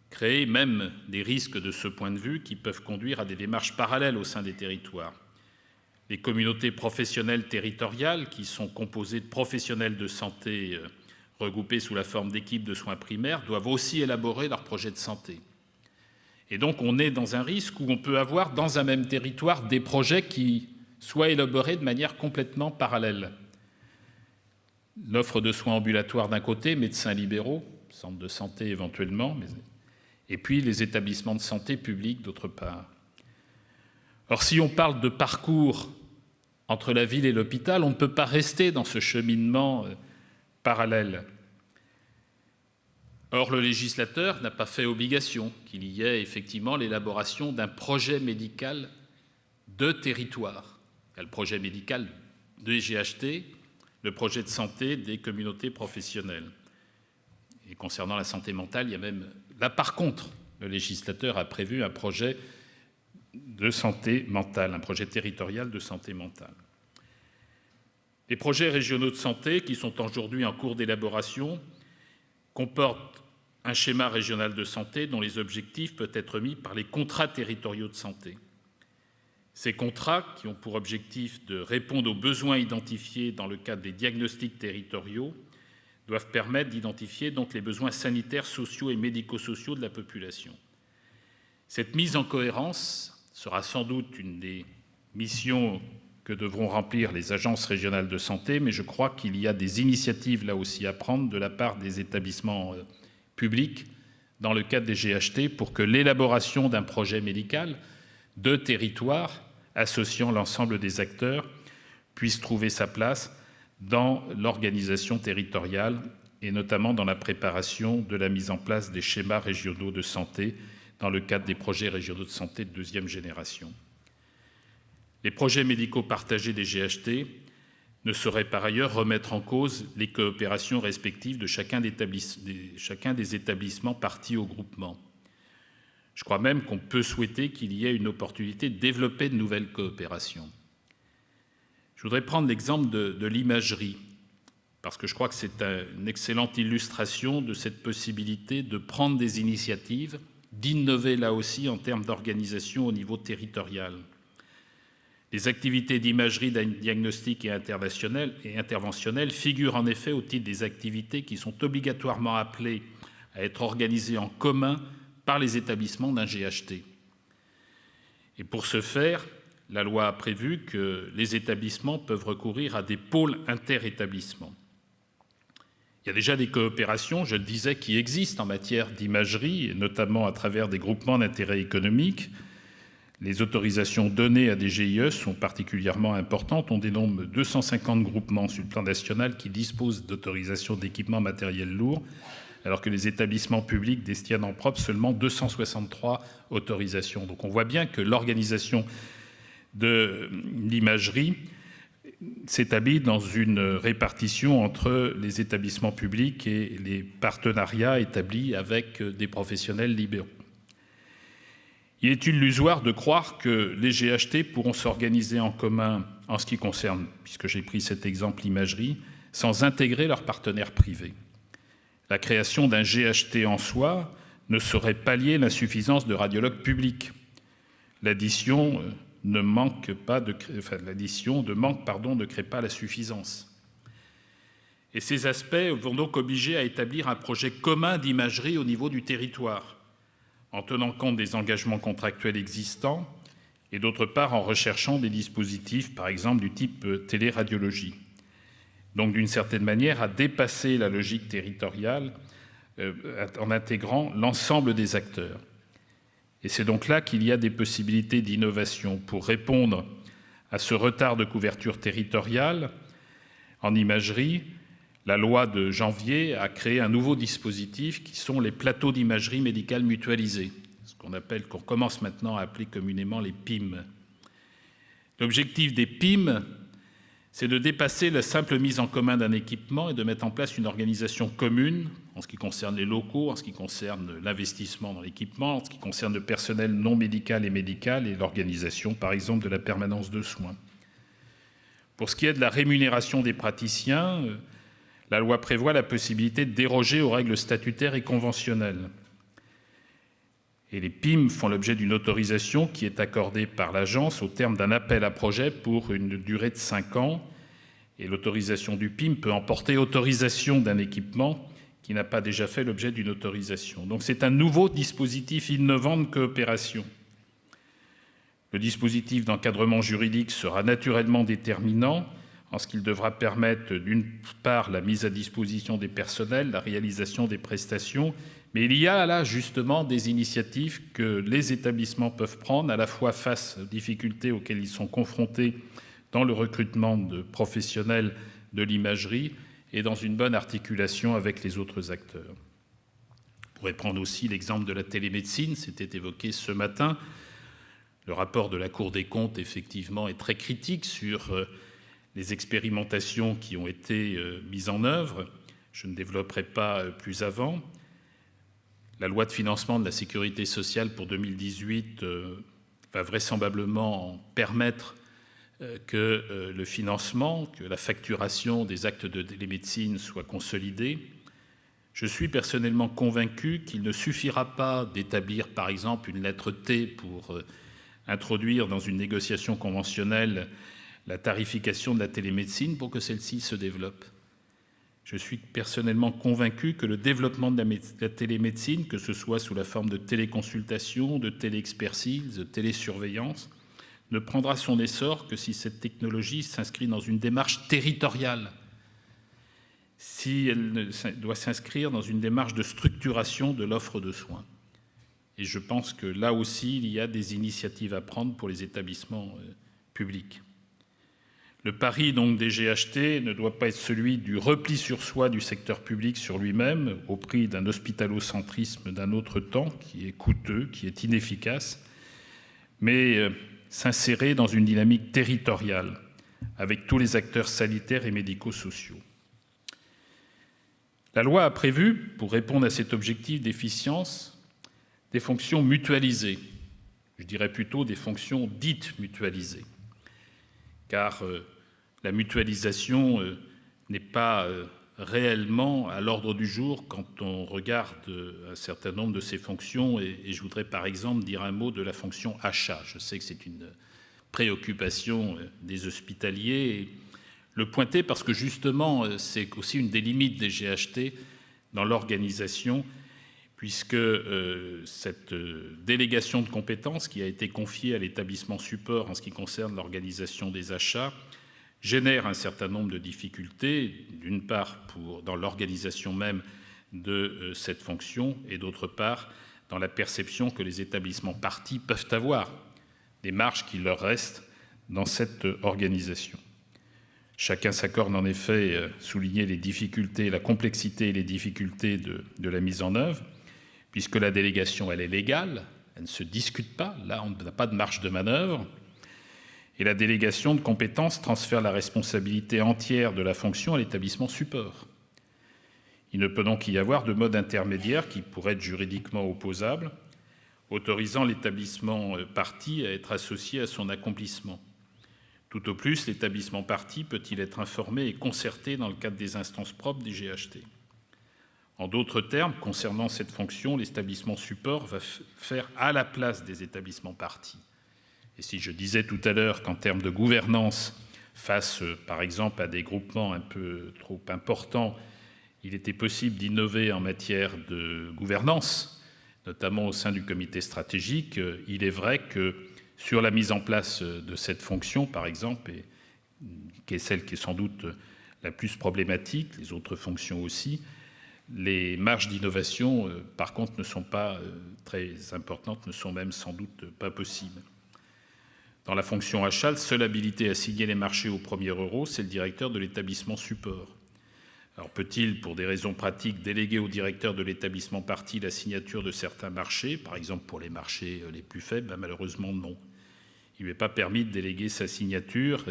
créé même des risques de ce point de vue qui peuvent conduire à des démarches parallèles au sein des territoires. Les communautés professionnelles territoriales, qui sont composées de professionnels de santé regroupés sous la forme d'équipes de soins primaires, doivent aussi élaborer leur projet de santé. Et donc on est dans un risque où on peut avoir dans un même territoire des projets qui soient élaborés de manière complètement parallèle. L'offre de soins ambulatoires d'un côté, médecins libéraux, centres de santé éventuellement, et puis les établissements de santé publics d'autre part. Or, si on parle de parcours entre la ville et l'hôpital, on ne peut pas rester dans ce cheminement parallèle. Or, le législateur n'a pas fait obligation qu'il y ait effectivement l'élaboration d'un projet médical de territoire. Il y a le projet médical des GHT, le projet de santé des communautés professionnelles. Et concernant la santé mentale, il y a même... Là, par contre, le législateur a prévu un projet de santé mentale, un projet territorial de santé mentale. Les projets régionaux de santé, qui sont aujourd'hui en cours d'élaboration, comportent un schéma régional de santé dont les objectifs peuvent être mis par les contrats territoriaux de santé. Ces contrats, qui ont pour objectif de répondre aux besoins identifiés dans le cadre des diagnostics territoriaux, doivent permettre d'identifier donc les besoins sanitaires, sociaux et médico-sociaux de la population. Cette mise en cohérence sera sans doute une des missions que devront remplir les agences régionales de santé, mais je crois qu'il y a des initiatives là aussi à prendre de la part des établissements publics dans le cadre des GHT pour que l'élaboration d'un projet médical de territoire associant l'ensemble des acteurs puisse trouver sa place dans l'organisation territoriale et notamment dans la préparation de la mise en place des schémas régionaux de santé dans le cadre des projets régionaux de santé de deuxième génération. Les projets médicaux partagés des GHT ne sauraient par ailleurs remettre en cause les coopérations respectives de chacun des établissements partis au groupement. Je crois même qu'on peut souhaiter qu'il y ait une opportunité de développer de nouvelles coopérations. Je voudrais prendre l'exemple de l'imagerie, parce que je crois que c'est une excellente illustration de cette possibilité de prendre des initiatives, d'innover là aussi en termes d'organisation au niveau territorial. Les activités d'imagerie diagnostique et interventionnelle figurent en effet au titre des activités qui sont obligatoirement appelées à être organisées en commun par les établissements d'un GHT. Et pour ce faire, la loi a prévu que les établissements peuvent recourir à des pôles interétablissements. Il y a déjà des coopérations, je le disais, qui existent en matière d'imagerie, notamment à travers des groupements d'intérêt économique. Les autorisations données à des GIE sont particulièrement importantes. On dénombre 250 groupements sur le plan national qui disposent d'autorisations d'équipements matériels lourds, alors que les établissements publics détiennent en propre seulement 263 autorisations. Donc on voit bien que l'organisation de l'imagerie s'établit dans une répartition entre les établissements publics et les partenariats établis avec des professionnels libéraux. Il est illusoire de croire que les GHT pourront s'organiser en commun en ce qui concerne, puisque j'ai pris cet exemple, l'imagerie, sans intégrer leurs partenaires privés. La création d'un GHT en soi ne saurait pallier l'insuffisance de radiologues publics. L'addition ne crée pas la suffisance. Et ces aspects vont donc obliger à établir un projet commun d'imagerie au niveau du territoire, en tenant compte des engagements contractuels existants et d'autre part en recherchant des dispositifs, par exemple du type téléradiologie. Donc d'une certaine manière à dépasser la logique territoriale en intégrant l'ensemble des acteurs. Et c'est donc là qu'il y a des possibilités d'innovation pour répondre à ce retard de couverture territoriale en imagerie. La loi de janvier a créé un nouveau dispositif qui sont les plateaux d'imagerie médicale mutualisés, ce qu'on commence maintenant à appeler communément les PIM. L'objectif des PIM, c'est de dépasser la simple mise en commun d'un équipement et de mettre en place une organisation commune en ce qui concerne les locaux, en ce qui concerne l'investissement dans l'équipement, en ce qui concerne le personnel non médical et médical et l'organisation, par exemple, de la permanence de soins. Pour ce qui est de la rémunération des praticiens, la loi prévoit la possibilité de déroger aux règles statutaires et conventionnelles. Et les PIM font l'objet d'une autorisation qui est accordée par l'agence au terme d'un appel à projet pour une durée de 5 ans. Et l'autorisation du PIM peut emporter autorisation d'un équipement qui n'a pas déjà fait l'objet d'une autorisation. Donc c'est un nouveau dispositif innovant de coopération. Le dispositif d'encadrement juridique sera naturellement déterminant en ce qu'il devra permettre d'une part la mise à disposition des personnels, la réalisation des prestations, mais il y a là justement des initiatives que les établissements peuvent prendre à la fois face aux difficultés auxquelles ils sont confrontés dans le recrutement de professionnels de l'imagerie et dans une bonne articulation avec les autres acteurs. On pourrait prendre aussi l'exemple de la télémédecine, c'était évoqué ce matin. Le rapport de la Cour des comptes, effectivement, est très critique sur les expérimentations qui ont été mises en œuvre. Je ne développerai pas plus avant. La loi de financement de la sécurité sociale pour 2018 va vraisemblablement permettre que le financement, que la facturation des actes de télémédecine soit consolidée. Je suis personnellement convaincu qu'il ne suffira pas d'établir, par exemple, une lettre T pour introduire dans une négociation conventionnelle la tarification de la télémédecine pour que celle-ci se développe. Je suis personnellement convaincu que le développement de la télémédecine, que ce soit sous la forme de téléconsultation, de téléexpertise, de télésurveillance, ne prendra son essor que si cette technologie s'inscrit dans une démarche territoriale, si elle doit s'inscrire dans une démarche de structuration de l'offre de soins. Et je pense que là aussi, il y a des initiatives à prendre pour les établissements publics. Le pari donc des GHT ne doit pas être celui du repli sur soi du secteur public sur lui-même au prix d'un hospitalocentrisme d'un autre temps qui est coûteux, qui est inefficace, mais s'insérer dans une dynamique territoriale avec tous les acteurs sanitaires et médico-sociaux. La loi a prévu, pour répondre à cet objectif d'efficience, des fonctions mutualisées, je dirais plutôt des fonctions dites mutualisées, car la mutualisation n'est pas réellement à l'ordre du jour quand on regarde un certain nombre de ces fonctions, et je voudrais par exemple dire un mot de la fonction achat. Je sais que c'est une préoccupation des hospitaliers, et le pointer parce que justement c'est aussi une des limites des GHT dans l'organisation, puisque cette délégation de compétences qui a été confiée à l'établissement support en ce qui concerne l'organisation des achats génère un certain nombre de difficultés, d'une part dans l'organisation même de cette fonction et d'autre part dans la perception que les établissements parties peuvent avoir des marges qui leur restent dans cette organisation. Chacun s'accorde en effet souligner les difficultés, la complexité et les difficultés de la mise en œuvre, puisque la délégation, elle est légale, elle ne se discute pas, là on n'a pas de marge de manœuvre, et la délégation de compétences transfère la responsabilité entière de la fonction à l'établissement support. Il ne peut donc y avoir de mode intermédiaire qui pourrait être juridiquement opposable, autorisant l'établissement partie à être associé à son accomplissement. Tout au plus, l'établissement partie peut-il être informé et concerté dans le cadre des instances propres des GHT. En d'autres termes, concernant cette fonction, l'établissement support va faire à la place des établissements parties. Et si je disais tout à l'heure qu'en termes de gouvernance, face par exemple à des groupements un peu trop importants, il était possible d'innover en matière de gouvernance, notamment au sein du comité stratégique, il est vrai que sur la mise en place de cette fonction, par exemple, et qui est celle qui est sans doute la plus problématique, les autres fonctions aussi, les marges d'innovation, par contre, ne sont pas très importantes, ne sont même sans doute pas possibles. Dans la fonction achat, seule habilité à signer les marchés au premier euro, c'est le directeur de l'établissement support. Alors peut-il, pour des raisons pratiques, déléguer au directeur de l'établissement partie la signature de certains marchés, par exemple pour les marchés les plus faibles? Malheureusement, non. Il ne lui est pas permis de déléguer sa signature,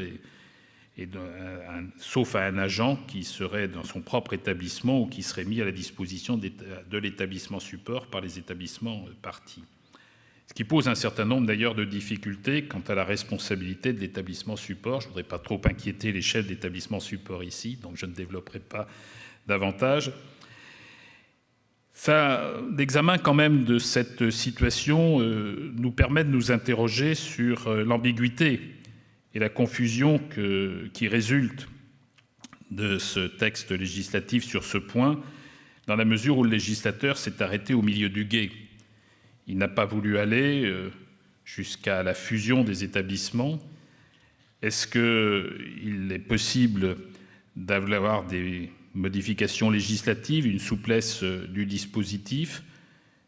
sauf à un agent qui serait dans son propre établissement ou qui serait mis à la disposition de l'établissement support par les établissements parties. Ce qui pose un certain nombre d'ailleurs de difficultés quant à la responsabilité de l'établissement support. Je ne voudrais pas trop inquiéter les chefs d'établissement support ici, donc je ne développerai pas davantage. L'examen quand même de cette situation nous permet de nous interroger sur l'ambiguïté et la confusion qui résulte de ce texte législatif sur ce point, dans la mesure où le législateur s'est arrêté au milieu du gué. Il n'a pas voulu aller jusqu'à la fusion des établissements. Est-ce qu'il est possible d'avoir des modifications législatives, une souplesse du dispositif?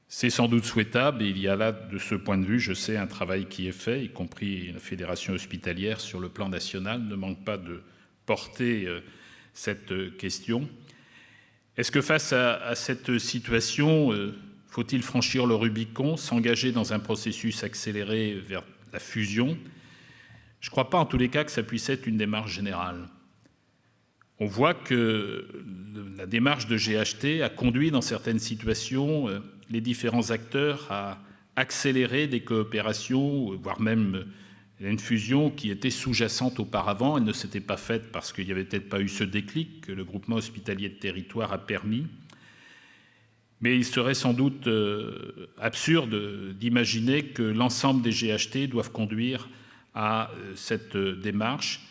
C'est sans doute souhaitable et il y a là, de ce point de vue, je sais, un travail qui est fait, y compris la Fédération hospitalière sur le plan national, ne manque pas de porter cette question. Est-ce que face à cette situation, faut-il franchir le Rubicon, s'engager dans un processus accéléré vers la fusion? Je ne crois pas en tous les cas que ça puisse être une démarche générale. On voit que la démarche de GHT a conduit dans certaines situations les différents acteurs à accélérer des coopérations, voire même une fusion qui était sous-jacente auparavant. Elle ne s'était pas faite parce qu'il n'y avait peut-être pas eu ce déclic que le groupement hospitalier de territoire a permis. Mais il serait sans doute absurde d'imaginer que l'ensemble des GHT doivent conduire à cette démarche.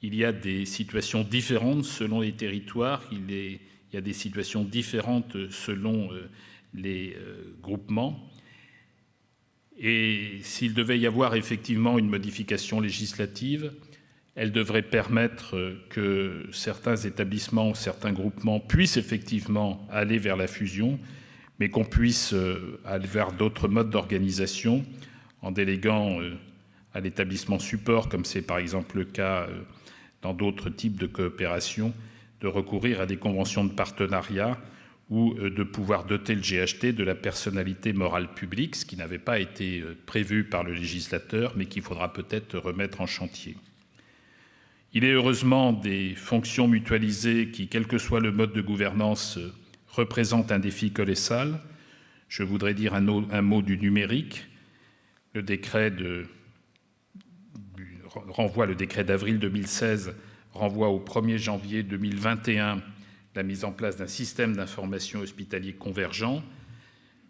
il y a des situations différentes selon les territoires, il y a des situations différentes selon les groupements. Et s'il devait y avoir effectivement une modification législative, elle devrait permettre que certains établissements, certains groupements puissent effectivement aller vers la fusion, mais qu'on puisse aller vers d'autres modes d'organisation en déléguant à l'établissement support, comme c'est par exemple le cas dans d'autres types de coopération, de recourir à des conventions de partenariat ou de pouvoir doter le GHT de la personnalité morale publique, ce qui n'avait pas été prévu par le législateur, mais qu'il faudra peut-être remettre en chantier. Il est heureusement des fonctions mutualisées qui, quel que soit le mode de gouvernance, représentent un défi colossal. Je voudrais dire un mot du numérique. Le décret d'avril 2016 renvoie au 1er janvier 2021 la mise en place d'un système d'information hospitalier convergent.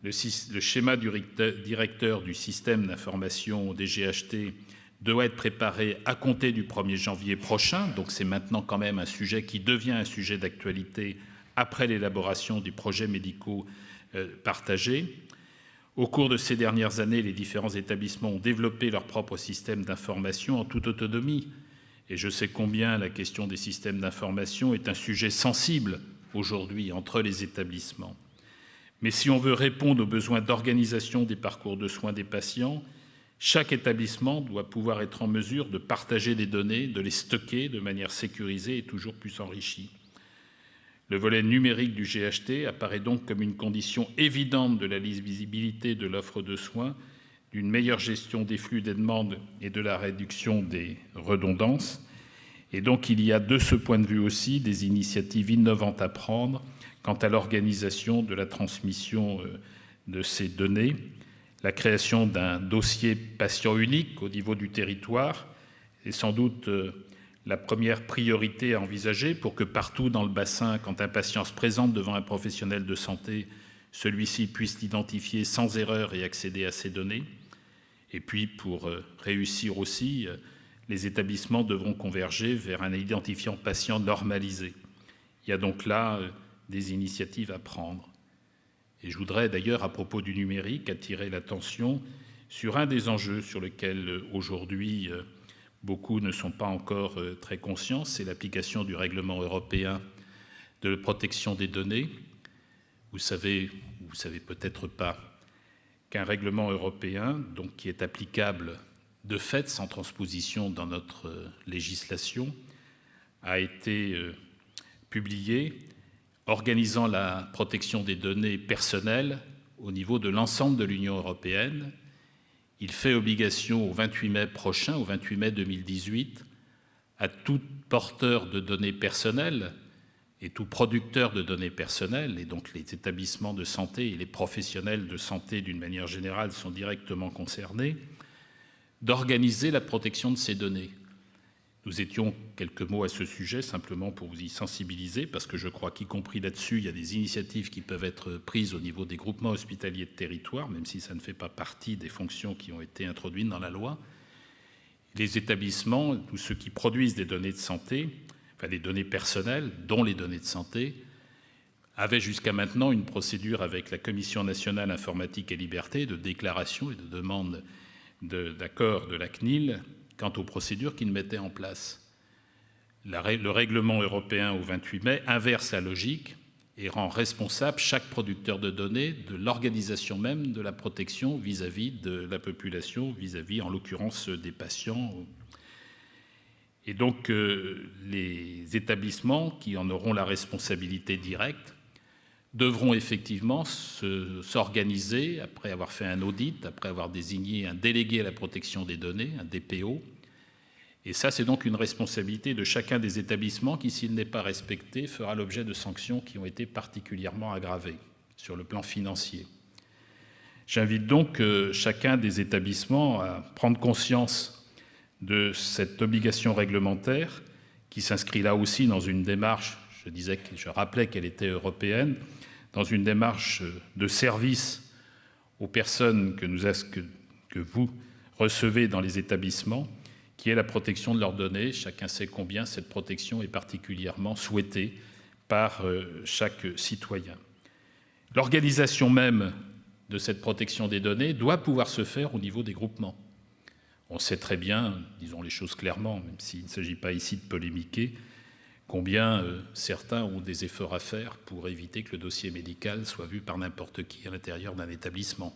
Le schéma directeur du système d'information des GHT doit être préparé à compter du 1er janvier prochain, donc c'est maintenant quand même un sujet qui devient un sujet d'actualité après l'élaboration des projets médicaux partagés. Au cours de ces dernières années, les différents établissements ont développé leur propre système d'information en toute autonomie. Et je sais combien la question des systèmes d'information est un sujet sensible aujourd'hui entre les établissements. Mais si on veut répondre aux besoins d'organisation des parcours de soins des patients, chaque établissement doit pouvoir être en mesure de partager des données, de les stocker de manière sécurisée et toujours plus enrichie. Le volet numérique du GHT apparaît donc comme une condition évidente de la lisibilité de l'offre de soins, d'une meilleure gestion des flux des demandes et de la réduction des redondances. Et donc il y a de ce point de vue aussi des initiatives innovantes à prendre quant à l'organisation de la transmission de ces données, la création d'un dossier patient unique au niveau du territoire est sans doute la première priorité à envisager pour que partout dans le bassin, quand un patient se présente devant un professionnel de santé, celui-ci puisse l'identifier sans erreur et accéder à ces données. Et puis, pour réussir aussi, les établissements devront converger vers un identifiant patient normalisé. Il y a donc là des initiatives à prendre. Et je voudrais d'ailleurs, à propos du numérique, attirer l'attention sur un des enjeux sur lesquels aujourd'hui beaucoup ne sont pas encore très conscients, c'est l'application du règlement européen de protection des données. Vous savez peut-être pas qu'un règlement européen, donc qui est applicable de fait sans transposition dans notre législation, a été publié organisant la protection des données personnelles au niveau de l'ensemble de l'Union européenne. Il fait obligation au 28 mai prochain, au 28 mai 2018, à tout porteur de données personnelles et tout producteur de données personnelles, et donc les établissements de santé et les professionnels de santé d'une manière générale sont directement concernés, d'organiser la protection de ces données. Nous étions quelques mots à ce sujet, simplement pour vous y sensibiliser, parce que je crois qu'y compris là-dessus, il y a des initiatives qui peuvent être prises au niveau des groupements hospitaliers de territoire, même si ça ne fait pas partie des fonctions qui ont été introduites dans la loi. Les établissements, tous ceux qui produisent des données de santé, enfin des données personnelles, dont les données de santé, avaient jusqu'à maintenant une procédure avec la Commission nationale informatique et liberté de déclaration et de demande d'accord de la CNIL quant aux procédures qu'ils mettaient en place. Le règlement européen au 28 mai inverse la logique et rend responsable chaque producteur de données de l'organisation même de la protection vis-à-vis de la population, vis-à-vis en l'occurrence des patients. Et donc les établissements qui en auront la responsabilité directe devront effectivement s'organiser après avoir fait un audit, après avoir désigné un délégué à la protection des données, un DPO. Et ça, c'est donc une responsabilité de chacun des établissements qui, s'il n'est pas respecté, fera l'objet de sanctions qui ont été particulièrement aggravées sur le plan financier. J'invite donc chacun des établissements à prendre conscience de cette obligation réglementaire qui s'inscrit là aussi dans une démarche, je rappelais qu'elle était européenne, dans une démarche de service aux personnes que vous recevez dans les établissements, qui est la protection de leurs données. Chacun sait combien cette protection est particulièrement souhaitée par chaque citoyen. L'organisation même de cette protection des données doit pouvoir se faire au niveau des groupements. On sait très bien, disons les choses clairement, même s'il ne s'agit pas ici de polémiquer, combien certains ont des efforts à faire pour éviter que le dossier médical soit vu par n'importe qui à l'intérieur d'un établissement,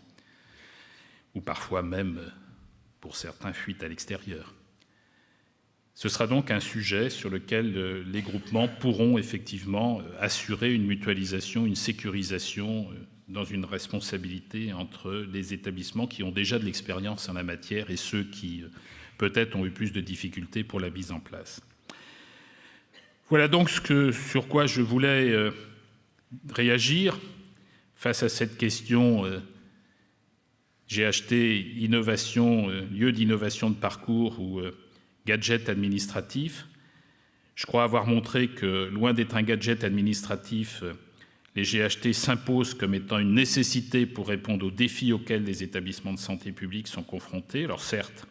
ou parfois même, pour certains, fuite à l'extérieur. Ce sera donc un sujet sur lequel les groupements pourront effectivement assurer une mutualisation, une sécurisation dans une responsabilité entre les établissements qui ont déjà de l'expérience en la matière et ceux qui peut-être ont eu plus de difficultés pour la mise en place. Voilà donc sur quoi je voulais réagir face à cette question GHT, innovation, lieu d'innovation de parcours ou gadget administratif. Je crois avoir montré que, loin d'être un gadget administratif, les GHT s'imposent comme étant une nécessité pour répondre aux défis auxquels les établissements de santé publique sont confrontés. Alors certes,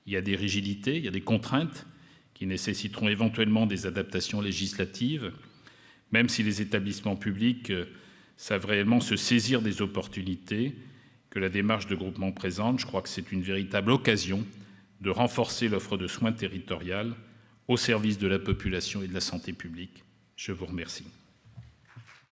il y a des rigidités, il y a des contraintes qui nécessiteront éventuellement des adaptations législatives, même si les établissements publics savent réellement se saisir des opportunités que la démarche de groupement présente. Je crois que c'est une véritable occasion de renforcer l'offre de soins territoriale au service de la population et de la santé publique. Je vous remercie.